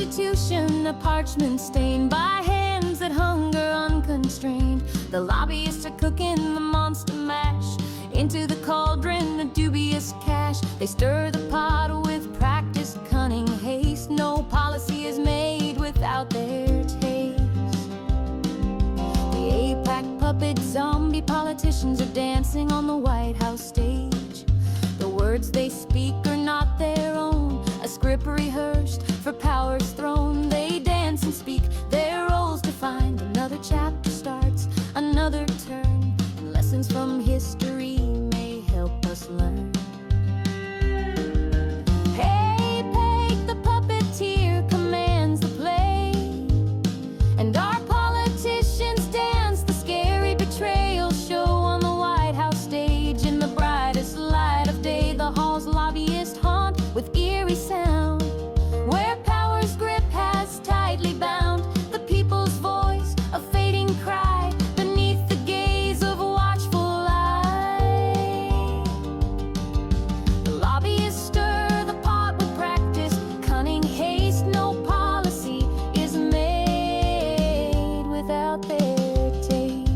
Constitution, a parchment stained by hands that hunger unconstrained. The lobbyists are cooking the monster mash into the cauldron of dubious cash. They stir the pot with practiced cunning haste. No policy is made without their taste. The APAC puppet zombie politicians are dancing on the White House stage. The words they speak are not their own, a script rehearsed for power's throne. They dance and speak their roles defined. Another chapter starts, another turn, and lessons from history may help us learn. APAC, the puppeteer, commands the play, and our politicians dance the scary betrayal show on the White House stage. In the brightest light of day, the hall's lobbyists haunt with eerie sound, where power's grip has tightly bound the people's voice, a fading cry beneath the gaze of a watchful eye. The lobbyists stir the pot with practice, cunning haste. No policy is made without their taste.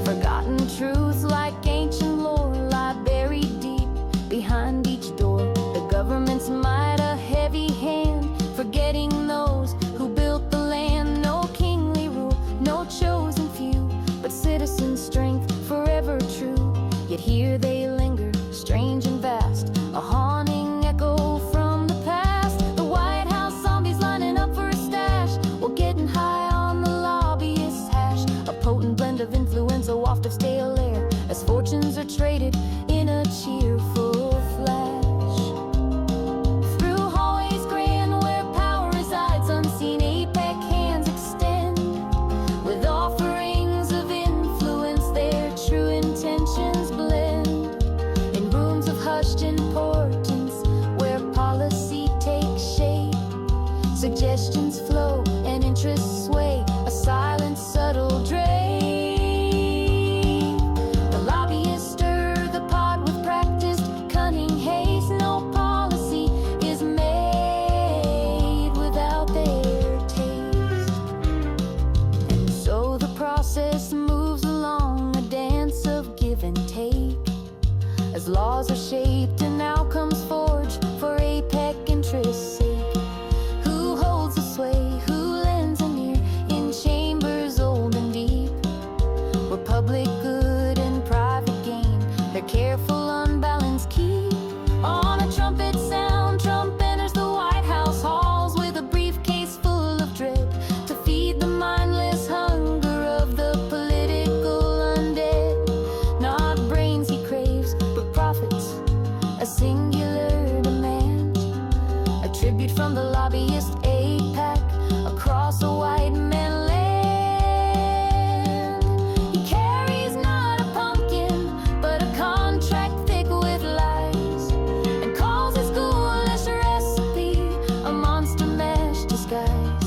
Forgotten truths like ancient lore lie buried deep behind each door. The government's might, a heavy hand, forgetting those who built the land. No kingly rule, no chosen few, but citizen strength forever true. Yet here they linger, strange and vast, a haunting echo from the past. The White House zombies lining up for a stash, while getting high on the lobbyist's hash. A potent blend of influence, a waft of stale air, as fortunes are traded in a cheerful flash. Through hallways grand where power resides unseen, APAC hands extend with offerings of influence. Their true intentions blend in rooms of hushed importance, where policy takes shape, suggestions flow and interests sway, a silent subtle drain. The lobbyists stir the pot with practiced cunning haste. No policy is made without their taste. And so the process moves along, a dance of give and take, as laws are shaped and outcomes forged for APAC interests' sake. Who holds the sway, who lends an ear in chambers old and deep, where public good and private gain their careful unbalanced key. On a trumpet sound, Trump enters the White House halls with a briefcase full of dread, to feed the mindless hunger of the political undead. Not brains he craves, but profits, a singular demand, a tribute from the lobbyist APAC across a white man land. He carries not a pumpkin, but a contract thick with lies, and calls his ghoulish recipe a monster mash disguise.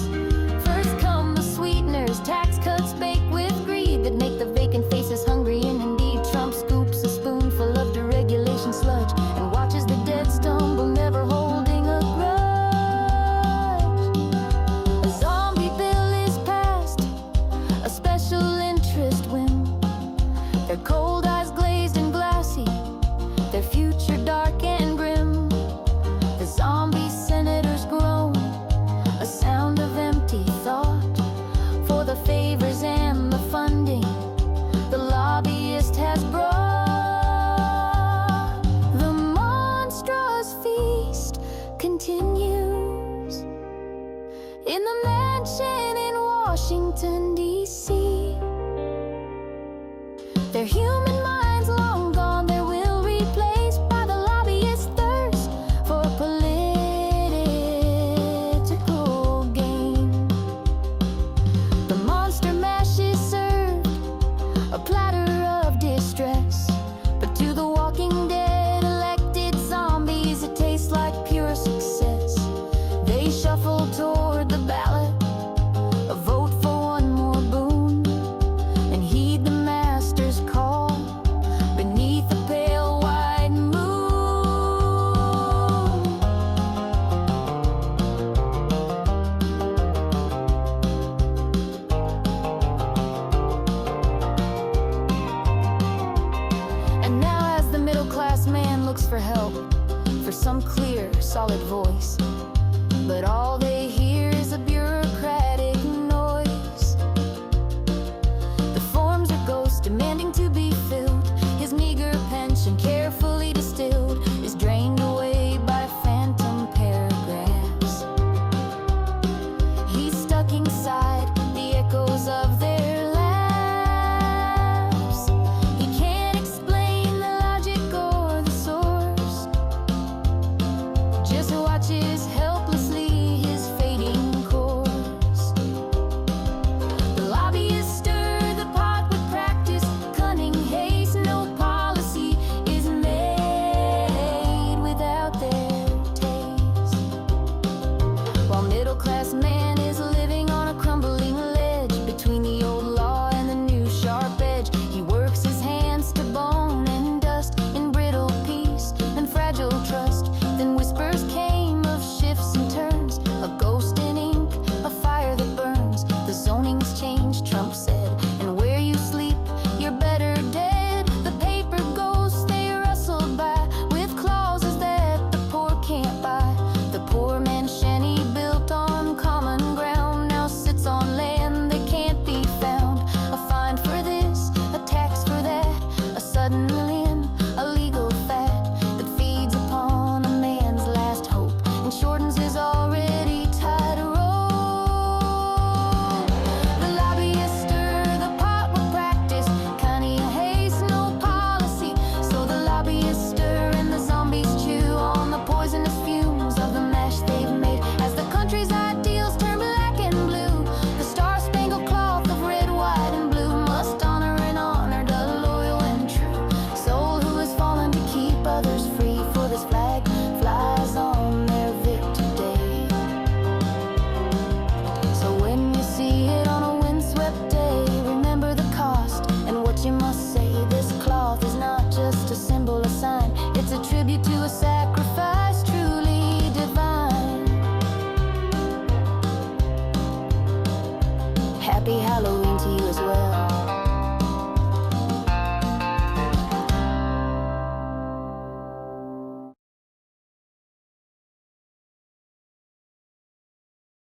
First come the sweeteners, tax cuts baked with greed, that make the vacant faces hungry. And indeed, Trump scoops a spoonful of deregulation sludge and watches the dead stumble, never holding a grudge. A zombie bill is passed, a special interest whim, their cold eyes glazed and glassy, their future dark and grim. The zombie senators groan, a sound of empty thought, for the favors and the funding the lobbyist has brought. The monstrous feast continues in the mansion in Washington, D.C. Their human minds long gone, their will replaced by the lobbyist thirst for political gain. The monster mash is served, a platter of distress, but to the walking dead elected zombies it tastes like pure success. They shuffle toward the ballot, a vote for one more boon, and heed the master's call. ask for help, for some clear, solid voice. But all they hear is a bureau